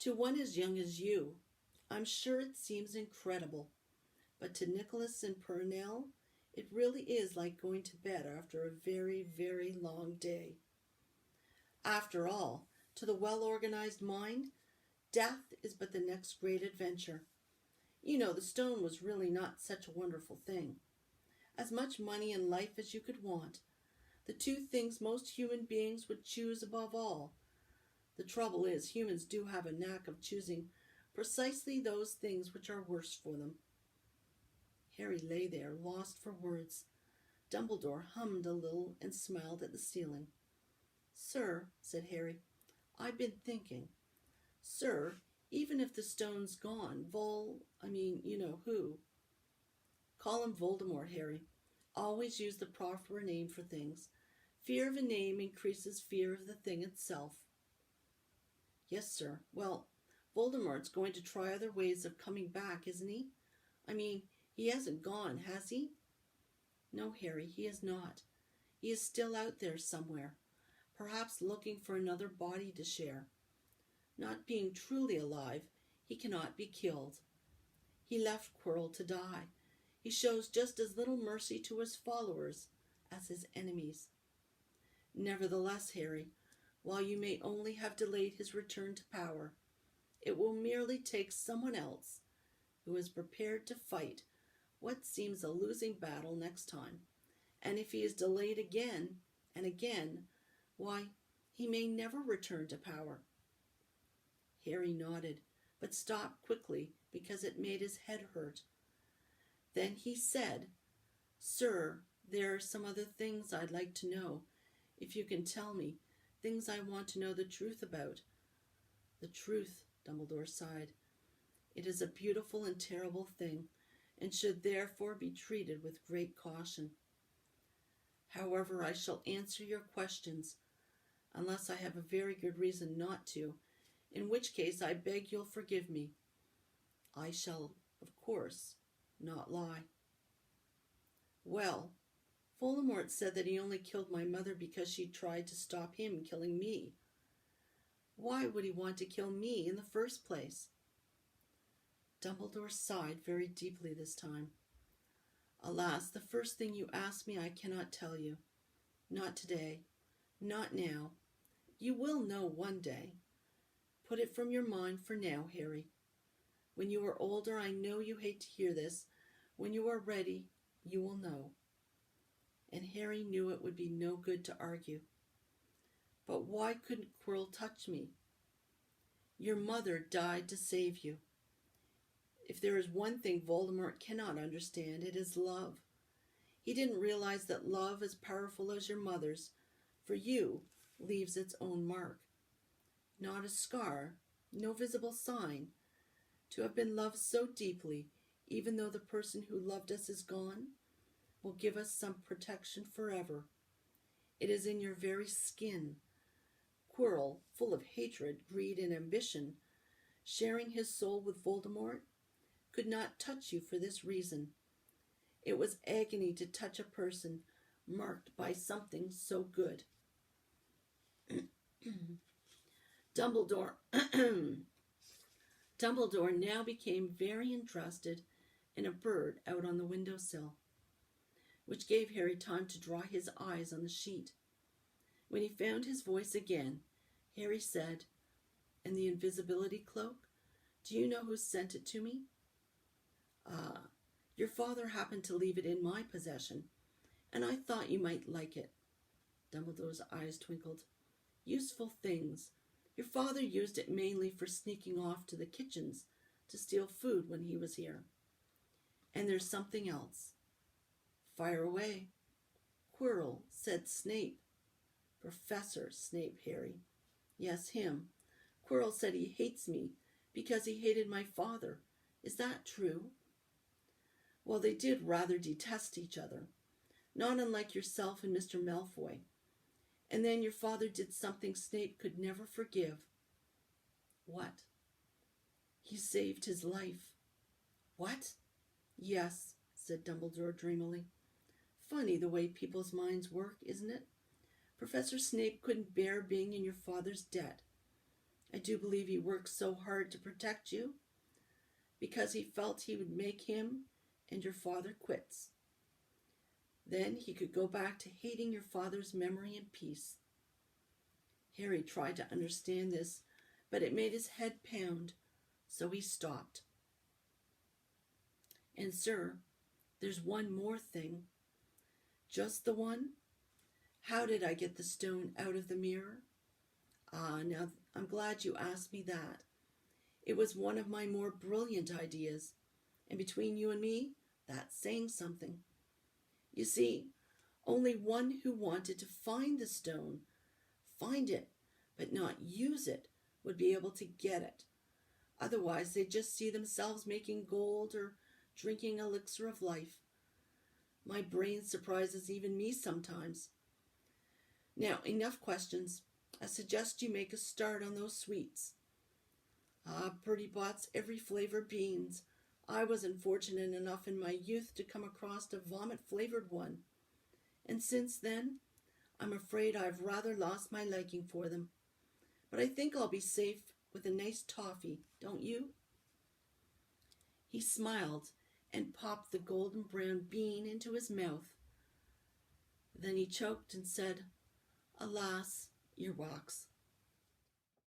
To one as young as you, I'm sure it seems incredible, but to Nicholas and Purnell, it really is like going to bed after a very, very long day. After all, to the well-organized mind, death is but the next great adventure. You know, the stone was really not such a wonderful thing. As much money and life as you could want, the two things most human beings would choose above all. The trouble is, humans do have a knack of choosing precisely those things which are worse for them. Harry lay there, lost for words. Dumbledore hummed a little and smiled at the ceiling. "Sir," said Harry, "I've been thinking. Sir, even if the stone's gone, you know who. Call him Voldemort, Harry. Always use the proper name for things. Fear of a name increases fear of the thing itself." "Yes, sir. Well, Voldemort's going to try other ways of coming back, isn't he? He hasn't gone, has he?" "No, Harry, he is not. He is still out there somewhere, perhaps looking for another body to share. Not being truly alive, he cannot be killed. He left Quirrell to die. He shows just as little mercy to his followers as his enemies. Nevertheless, Harry, while you may only have delayed his return to power, it will merely take someone else who is prepared to fight what seems a losing battle next time. And if he is delayed again and again, why, he may never return to power." Harry nodded, but stopped quickly because it made his head hurt. Then he said, "Sir, there are some other things I'd like to know, if you can tell me, things I want to know the truth about." "The truth," Dumbledore sighed. "It is a beautiful and terrible thing, and should therefore be treated with great caution. However, I shall answer your questions, unless I have a very good reason not to, in which case I beg you'll forgive me. I shall, of course, not lie." "Well, Voldemort said that he only killed my mother because she tried to stop him killing me. Why would he want to kill me in the first place?" Dumbledore sighed very deeply this time. "Alas, the first thing you ask me I cannot tell you. Not today. Not now. You will know one day. Put it from your mind for now, Harry. When you are older, I know you hate to hear this. When you are ready, you will know." And Harry knew it would be no good to argue. "But why couldn't Quirrell touch me?" "Your mother died to save you. If there is one thing Voldemort cannot understand, it is love. He didn't realize that love, as powerful as your mother's, for you, leaves its own mark. Not a scar, no visible sign. To have been loved so deeply, even though the person who loved us is gone, will give us some protection forever. It is in your very skin. Quirrell, full of hatred, greed, and ambition, sharing his soul with Voldemort, could not touch you for this reason. It was agony to touch a person marked by something so good." Dumbledore now became very interested in a bird out on the windowsill, which gave Harry time to dry his eyes on the sheet. When he found his voice again, Harry said, "And the invisibility cloak? Do you know who sent it to me?" Your father happened to leave it in my possession, and I thought you might like it." Dumbledore's eyes twinkled. "Useful things. Your father used it mainly for sneaking off to the kitchens to steal food when he was here. And there's something else." "Fire away." "Quirrell said Snape." "Professor Snape, Harry." "Yes, him. Quirrell said he hates me because he hated my father. Is that true?" "Well, they did rather detest each other, not unlike yourself and Mr. Malfoy. And then your father did something Snape could never forgive." "What?" "He saved his life." "What?" "Yes," said Dumbledore dreamily. "Funny the way people's minds work, isn't it? Professor Snape couldn't bear being in your father's debt. I do believe he worked so hard to protect you because he felt he would make him and your father quits. Then he could go back to hating your father's memory in peace. Harry tried to understand this, but it made his head pound, so he stopped. And sir, there's one more thing. Just the one? How did I get the stone out of the mirror? Now I'm glad you asked me that. It was one of my more brilliant ideas, and between you and me, that's saying something. You see, only one who wanted to find the stone, find it, but not use it, would be able to get it. Otherwise, they'd just see themselves making gold or drinking elixir of life. My brain surprises even me sometimes. Now, enough questions. I suggest you make a start on those sweets. Bertie bots every flavor beans. I was unfortunate enough in my youth to come across a vomit-flavored one, and since then, I'm afraid I've rather lost my liking for them. But I think I'll be safe with a nice toffee, don't you? He smiled and popped the golden brown bean into his mouth. Then he choked and said, Alas, earwax.